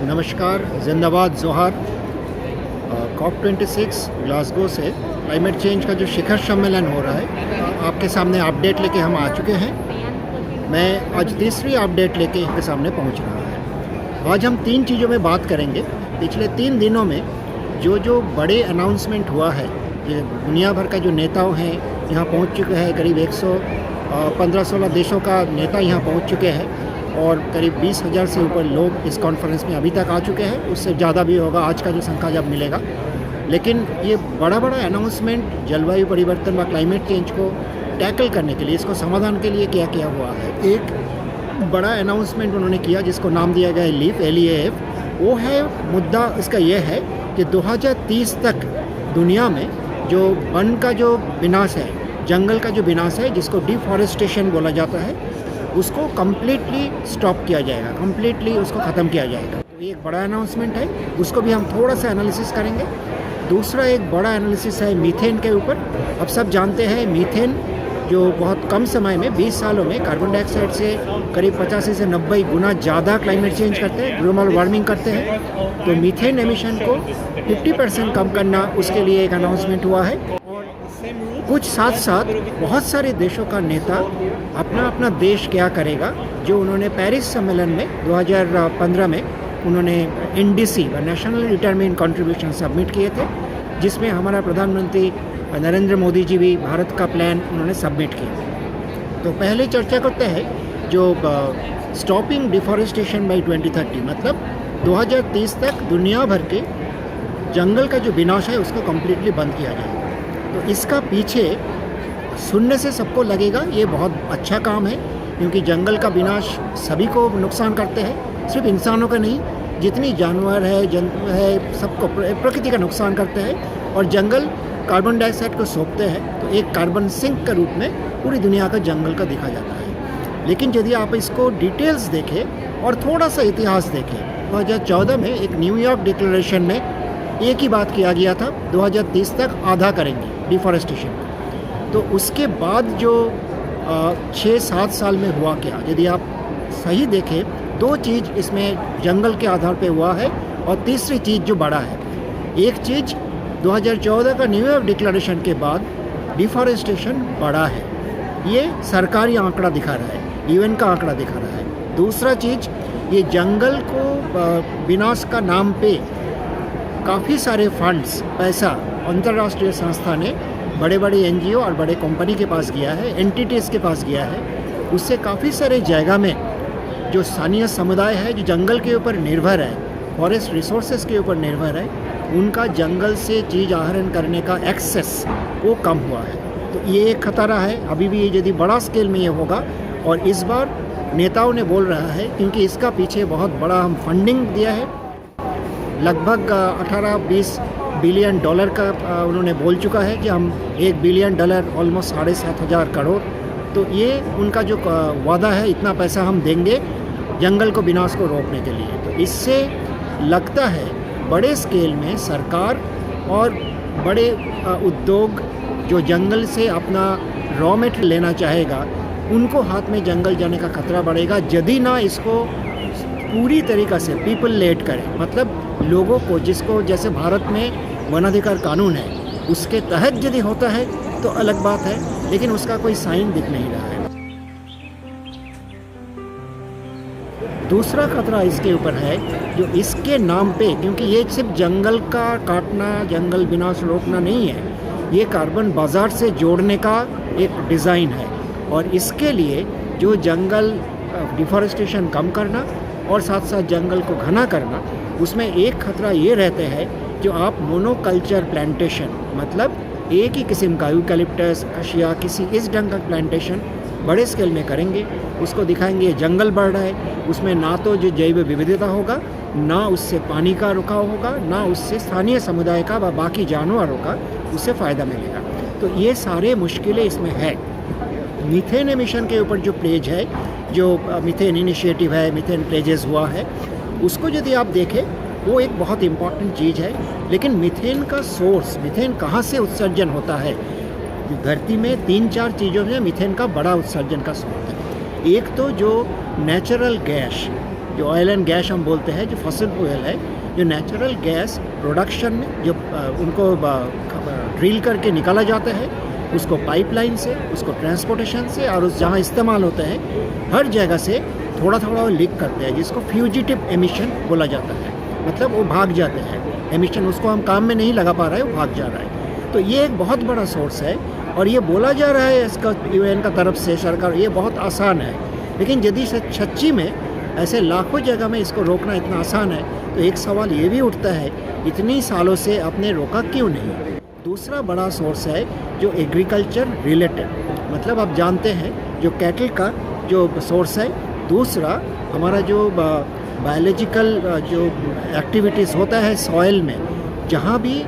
नमस्कार, जिंदाबाद जोहार। कॉप 26 ग्लासगो से क्लाइमेट चेंज का जो शिखर सम्मेलन हो रहा है, आपके सामने अपडेट लेके हम आ चुके हैं। मैं आज तीसरी अपडेट लेके आपके सामने पहुंच रहा है। आज हम 3 चीज़ों में बात करेंगे। पिछले 3 दिनों में जो बड़े अनाउंसमेंट हुआ है, ये दुनिया भर का जो नेताओं हैं यहाँ पहुँच चुके हैं। करीब 115-16 देशों का नेता यहाँ पहुँच चुके हैं और करीब 20,000 से ऊपर लोग इस कॉन्फ्रेंस में अभी तक आ चुके हैं। उससे ज़्यादा भी होगा आज का जो संख्या जब मिलेगा। लेकिन ये बड़ा अनाउंसमेंट जलवायु परिवर्तन व क्लाइमेट चेंज को टैकल करने के लिए, इसको समाधान के लिए क्या किया हुआ है। एक बड़ा अनाउंसमेंट उन्होंने किया जिसको नाम दिया गया है लीफ, LEAF। वो है मुद्दा इसका ये है कि 2030 तक दुनिया में जो वन का जो विनाश है, जंगल का जो विनाश है, जिसको डिफॉरेस्टेशन बोला जाता है, उसको कम्प्लीटली स्टॉप किया जाएगा, कम्प्लीटली उसको ख़त्म किया जाएगा। तो ये एक बड़ा अनाउंसमेंट है, उसको भी हम थोड़ा सा एनालिसिस करेंगे। दूसरा एक बड़ा एनालिसिस है मीथेन के ऊपर। अब सब जानते हैं मीथेन जो बहुत कम समय में 20 सालों में कार्बन डाइऑक्साइड से करीब 85 से 90 गुना ज़्यादा क्लाइमेट चेंज करते हैं, ग्लोबल वार्मिंग करते हैं। तो मीथेन एमिशन को 50% कम करना, उसके लिए एक अनाउंसमेंट हुआ है। कुछ साथ साथ बहुत सारे देशों का नेता अपना अपना देश क्या करेगा, जो उन्होंने पेरिस सम्मेलन में 2015 में उन्होंने NDC national determined contribution submit किए थे, जिसमें हमारा प्रधानमंत्री नरेंद्र मोदी जी भी भारत का प्लान उन्होंने सबमिट किया। तो पहले चर्चा करते हैं जो स्टॉपिंग डिफॉरेस्टेशन बाई 2030, मतलब 2030 तक दुनिया भर के जंगल का जो विनाश है उसको कम्प्लीटली बंद किया जाएगा। तो इसका पीछे सुनने से सबको लगेगा ये बहुत अच्छा काम है, क्योंकि जंगल का विनाश सभी को नुकसान करते हैं, सिर्फ इंसानों का नहीं, जितनी जानवर है, जंतु है, सबको प्रकृति का नुकसान करते हैं। और जंगल कार्बन डाइऑक्साइड को सोखते हैं, तो एक कार्बन सिंक के रूप में पूरी दुनिया का जंगल का देखा जाता है। लेकिन यदि आप इसको डिटेल्स देखें और थोड़ा सा इतिहास देखें, 2014 में एक न्यूयॉर्क डिक्लेरेशन में एक ही बात किया गया था, 2030 तक आधा करेंगे डिफॉरेस्टेशन। तो उसके बाद जो 6-7 साल में हुआ क्या, यदि आप सही देखें, 2 चीज़ इसमें जंगल के आधार पे हुआ है और तीसरी चीज़ जो बड़ा है। एक चीज़ 2014 का न्यूयॉर्क डिक्लेरेशन के बाद डिफॉरेस्टेशन बढ़ा है, ये सरकारी आंकड़ा दिखा रहा है, UN का आंकड़ा दिखा रहा है। दूसरा चीज़, ये जंगल को विनाश का नाम पे काफ़ी सारे फंड्स, पैसा अंतर्राष्ट्रीय संस्था ने बड़े NGO और बड़े कंपनी के पास गया है, एंटिटीज़ के पास गया है। उससे काफ़ी सारे जगह में जो स्थानीय समुदाय है, जो जंगल के ऊपर निर्भर है, फॉरेस्ट रिसोर्सेज के ऊपर निर्भर है, उनका जंगल से चीज़ आहरण करने का एक्सेस वो कम हुआ है। तो ये एक खतरा है। अभी भी यदि बड़ा स्केल में ये होगा, और इस बार नेताओं ने बोल रहा है, क्योंकि इसका पीछे बहुत बड़ा हम फंडिंग दिया है, लगभग 18-20 बिलियन डॉलर का उन्होंने बोल चुका है कि हम $1 बिलियन, ऑलमोस्ट 7,500 करोड़। तो ये उनका जो वादा है, इतना पैसा हम देंगे जंगल को विनाश को रोकने के लिए। तो इससे लगता है बड़े स्केल में सरकार और बड़े उद्योग जो जंगल से अपना रॉ मेटेरियल लेना चाहेगा, उनको हाथ में जंगल जाने का खतरा बढ़ेगा, यदि ना इसको पूरी तरीक़ा से पीपल लेड करें। मतलब लोगों को, जिसको जैसे भारत में वनाधिकार कानून है, उसके तहत यदि होता है तो अलग बात है, लेकिन उसका कोई साइन दिख नहीं रहा है। दूसरा खतरा इसके ऊपर है, जो इसके नाम पे, क्योंकि ये सिर्फ जंगल का काटना, जंगल विनाश रोकना नहीं है, ये कार्बन बाजार से जोड़ने का एक डिज़ाइन है। और इसके लिए जो जंगल डिफॉरेस्टेशन कम करना और साथ साथ जंगल को घना करना, उसमें एक खतरा ये रहते हैं, जो आप मोनोकल्चर प्लांटेशन, मतलब एक ही किस्म का यूकलिप्टस, अशिया, किसी इस ढंग का प्लांटेशन बड़े स्केल में करेंगे, उसको दिखाएंगे जंगल बढ़ रहा है, उसमें ना तो जो जैव विविधता होगा, ना उससे पानी का रुकाव होगा, ना उससे स्थानीय समुदाय का व बाकी जानवरों का उससे फ़ायदा मिलेगा। तो ये सारे मुश्किलें इसमें है। मीथेन एमिशन के ऊपर जो प्लेज है, जो मीथेन इनिशिएटिव है, मीथेन प्लेजेस हुआ है, उसको यदि आप देखें, वो एक बहुत इम्पॉर्टेंट चीज़ है। लेकिन मीथेन का सोर्स, मीथेन कहाँ से उत्सर्जन होता है, धरती में 3-4 चीज़ों में मीथेन का बड़ा उत्सर्जन का स्रोत है। एक तो जो नेचुरल गैस, जो ऑयल एंड गैस हम बोलते हैं, जो फॉसिल फ्यूल है, जो नेचुरल गैस प्रोडक्शन में जो उनको ड्रिल करके निकाला जाता है, उसको पाइपलाइन से, उसको ट्रांसपोर्टेशन से और उस जहाँ इस्तेमाल होता है हर जगह से थोड़ा थोड़ा वो लीक करते हैं, जिसको फ्यूजिटिव एमिशन बोला जाता है। मतलब वो भाग जाते हैं, एमिशन उसको हम काम में नहीं लगा पा रहे हैं, वो भाग जा रहा है। तो ये एक बहुत बड़ा सोर्स है और ये बोला जा रहा है इसका UN का तरफ से, सरकार, ये बहुत आसान है। लेकिन यदि सच्ची में ऐसे लाखों जगह में इसको रोकना इतना आसान है तो एक सवाल ये भी उठता है, इतनी सालों से आपने रोका क्यों नहीं? दूसरा बड़ा सोर्स है जो एग्रीकल्चर रिलेटेड, मतलब आप जानते हैं जो कैटल का जो सोर्स है। दूसरा हमारा जो बायोलॉजिकल जो एक्टिविटीज़ होता है सॉइल में, जहाँ भी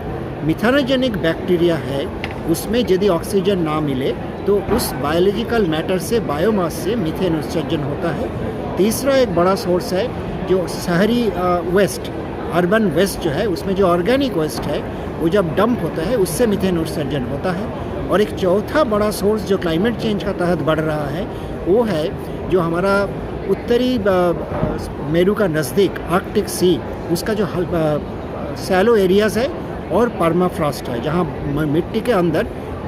मिथेनोजेनिक बैक्टीरिया है उसमें यदि ऑक्सीजन ना मिले तो उस बायोलॉजिकल मैटर से, बायोमास से मीथेन उत्सर्जन होता है। तीसरा एक बड़ा सोर्स है जो शहरी वेस्ट, अर्बन वेस्ट जो है, उसमें जो ऑर्गेनिक वेस्ट है वो जब डंप होता है उससे मीथेन उत्सर्जन होता है। और एक चौथा बड़ा सोर्स जो क्लाइमेट चेंज का तहत बढ़ रहा है वो है जो हमारा उत्तरी मेरू का नज़दीक आर्कटिक सी, उसका जो सैलो एरियाज़ है और परमाफ्रॉस्ट है, जहाँ मिट्टी के अंदर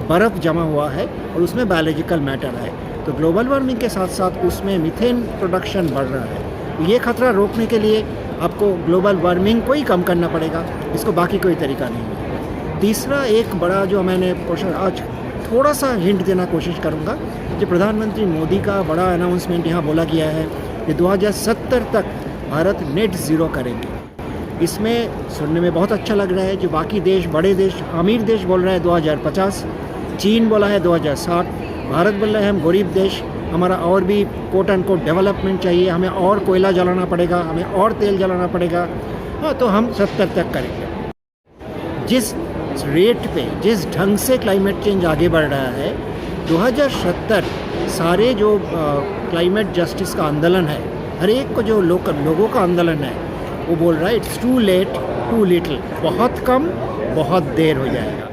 बर्फ़ जमा हुआ है और उसमें बायोलॉजिकल मैटर है। तो ग्लोबल वार्मिंग के साथ साथ उसमें मीथेन प्रोडक्शन बढ़ रहा है। ये खतरा रोकने के लिए आपको ग्लोबल वार्मिंग को ही कम करना पड़ेगा, इसको बाकी कोई तरीका नहीं है। तीसरा एक बड़ा जो मैंने आज थोड़ा सा हिंट देना कोशिश करूँगा, जो प्रधानमंत्री मोदी का बड़ा अनाउंसमेंट यहाँ बोला गया है कि 2070 तक भारत नेट ज़ीरो करेंगे। इसमें सुनने में बहुत अच्छा लग रहा है। जो बाकी देश, बड़े देश, अमीर देश बोल रहा है 2050, चीन बोला है 2060, भारत बोल रहा है हम गरीब देश, हमारा और भी कोट एंड कोट डेवलपमेंट चाहिए, हमें और कोयला जलाना पड़ेगा, हमें और तेल जलाना पड़ेगा। हाँ, तो हम 70 तक करेंगे। जिस रेट पे, जिस ढंग से क्लाइमेट चेंज आगे बढ़ रहा है, 2070 सारे जो क्लाइमेट जस्टिस का आंदोलन है, हर एक को जो लोगों का आंदोलन है, वो बोल रहा है it's too late too little, बहुत कम बहुत देर हो जाएगा।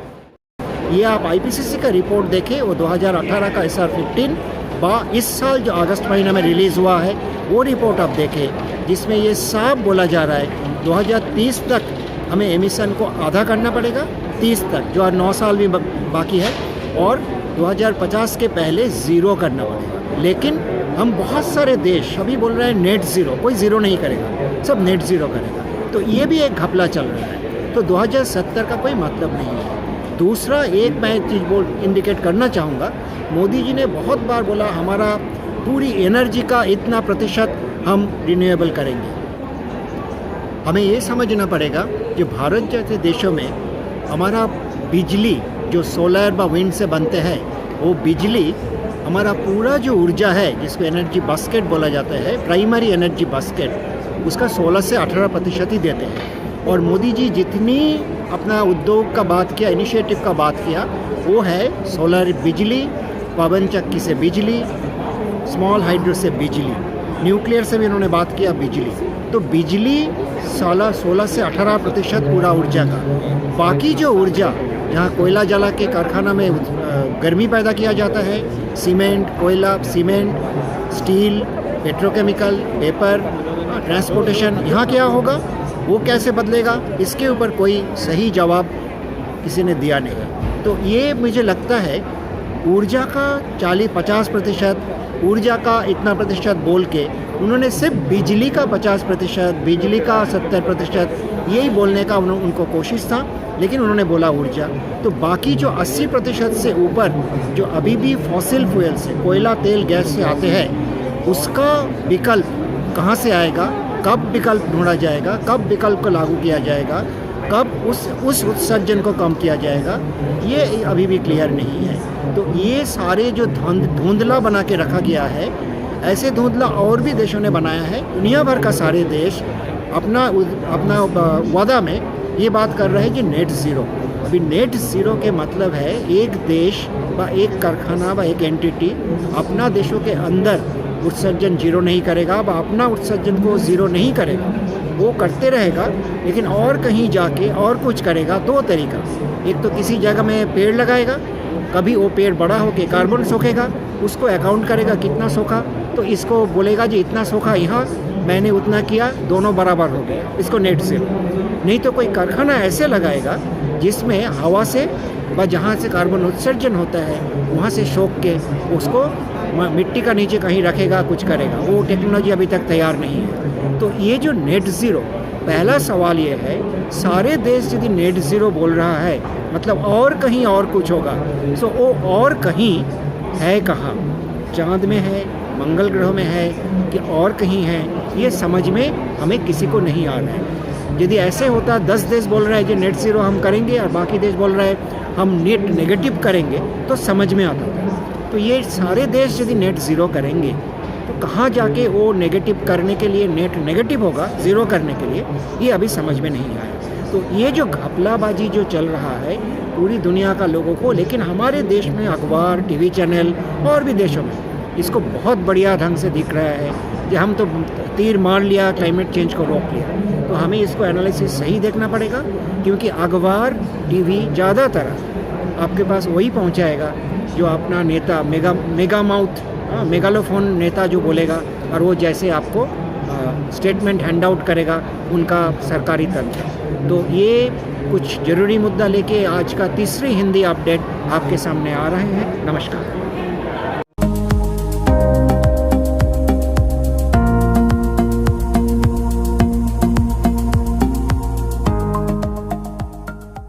ये आप IPCC का रिपोर्ट देखें, वो 2018 का SR15 इस साल जो अगस्त महीना में रिलीज़ हुआ है वो रिपोर्ट आप देखें, जिसमें ये साफ बोला जा रहा है 2030 तक हमें एमिशन को आधा करना पड़ेगा, 30 तक जो 9 साल भी बाकी है, और 2050 के पहले ज़ीरो करना पड़ेगा। लेकिन हम बहुत सारे देश अभी बोल रहे हैं नेट ज़ीरो, कोई ज़ीरो नहीं करेगा, सब नेट ज़ीरो करेगा। तो ये भी एक घपला चल रहा है। तो 2070 का कोई मतलब नहीं है। दूसरा एक मैं चीज़ इंडिकेट करना चाहूँगा, मोदी जी ने बहुत बार बोला हमारा पूरी एनर्जी का इतना प्रतिशत हम रिन्यूएबल करेंगे। हमें ये समझना पड़ेगा कि भारत जैसे देशों में हमारा बिजली जो सोलर व विंड से बनते हैं, वो बिजली हमारा पूरा जो ऊर्जा है, जिसको एनर्जी बास्केट बोला जाता है, प्राइमरी एनर्जी बास्केट, उसका 16 से 18% ही देते हैं। और मोदी जी जितनी अपना उद्योग का बात किया, इनिशिएटिव का बात किया, वो है सोलर बिजली, पवन चक्की से बिजली, स्मॉल हाइड्रो से बिजली, न्यूक्लियर से भी इन्होंने बात किया बिजली। तो बिजली 16 से 18% पूरा ऊर्जा का। बाकी जो ऊर्जा जहाँ कोयला जला के कारखाना में गर्मी पैदा किया जाता है, सीमेंट, कोयला, cement, steel, petrochemical, paper, transportation, यहाँ क्या होगा, वो कैसे बदलेगा, इसके ऊपर कोई सही जवाब किसी ने दिया नहीं। तो ये मुझे लगता है ऊर्जा का 40-50%, ऊर्जा का इतना प्रतिशत बोल के उन्होंने सिर्फ बिजली का 50%, बिजली का 70% यही बोलने का उनको कोशिश था, लेकिन उन्होंने बोला ऊर्जा। तो बाकी जो 80% से ऊपर जो अभी भी फॉसिल फ्यूल से, कोयला, तेल, गैस से आते हैं, उसका विकल्प कहाँ से आएगा, कब विकल्प ढूंढा जाएगा, कब विकल्प को लागू किया जाएगा, कब उस उत्सर्जन को कम किया जाएगा, ये अभी भी क्लियर नहीं है। तो ये सारे जो धुंधला बना के रखा गया है, ऐसे धुंधला और भी देशों ने बनाया है। दुनिया भर का सारे देश अपना वादा में ये बात कर रहे हैं कि नेट ज़ीरो। अभी नेट ज़ीरो के मतलब है एक देश व एक कारखाना व एक एंटिटी अपना देशों के अंदर उत्सर्जन जीरो नहीं करेगा, व अपना उत्सर्जन को ज़ीरो नहीं करेगा, वो करते रहेगा, लेकिन और कहीं जाके और कुछ करेगा। दो तरीका, एक तो किसी जगह में पेड़ लगाएगा, कभी वो पेड़ बड़ा होके कार्बन सोखेगा, उसको अकाउंट करेगा कितना सोखा, तो इसको बोलेगा जी इतना सोखा यहाँ, मैंने उतना किया, दोनों बराबर हो गए, इसको नेट ज़ीरो। नहीं तो कोई कारखाना ऐसे लगाएगा जिसमें हवा से व जहाँ से कार्बन उत्सर्जन होता है वहाँ से शोक के उसको मिट्टी का नीचे कहीं रखेगा, कुछ करेगा, वो टेक्नोलॉजी अभी तक तैयार नहीं है। तो ये जो नेट ज़ीरो, पहला सवाल ये है, सारे देश यदि नेट ज़ीरो बोल रहा है मतलब और कहीं और कुछ होगा। सो वो और कहीं है कहाँ? चाँद में है, मंगल ग्रह में है कि और कहीं है, ये समझ में हमें किसी को नहीं आ रहा है। यदि ऐसे होता 10 देश बोल रहा है कि नेट ज़ीरो हम करेंगे और बाकी देश बोल रहा है हम नेट नेगेटिव करेंगे तो समझ में आता था। तो ये सारे देश यदि नेट ज़ीरो करेंगे तो कहाँ जाके वो नेगेटिव करने के लिए नेट नेगेटिव होगा, ज़ीरो करने के लिए, ये अभी समझ में नहीं आया। तो ये जो घपलाबाजी जो चल रहा है पूरी दुनिया का लोगों को, लेकिन हमारे देश में अखबार, टीवी चैनल और भी देशों में इसको बहुत बढ़िया ढंग से दिख रहा है कि हम तो तीर मार लिया, क्लाइमेट चेंज को रोक लिया। तो हमें इसको एनालिसिस सही देखना पड़ेगा, क्योंकि अखबार, टीवी ज़्यादातर आपके पास वही पहुंचाएगा जो अपना नेता मेगा माउथ, मेगालोफोन नेता जो बोलेगा और वो जैसे आपको स्टेटमेंट हैंड आउट करेगा उनका सरकारी तंत्र। तो ये कुछ ज़रूरी मुद्दा लेके आज का तीसरी हिंदी अपडेट आपके सामने आ रहे हैं। नमस्कार।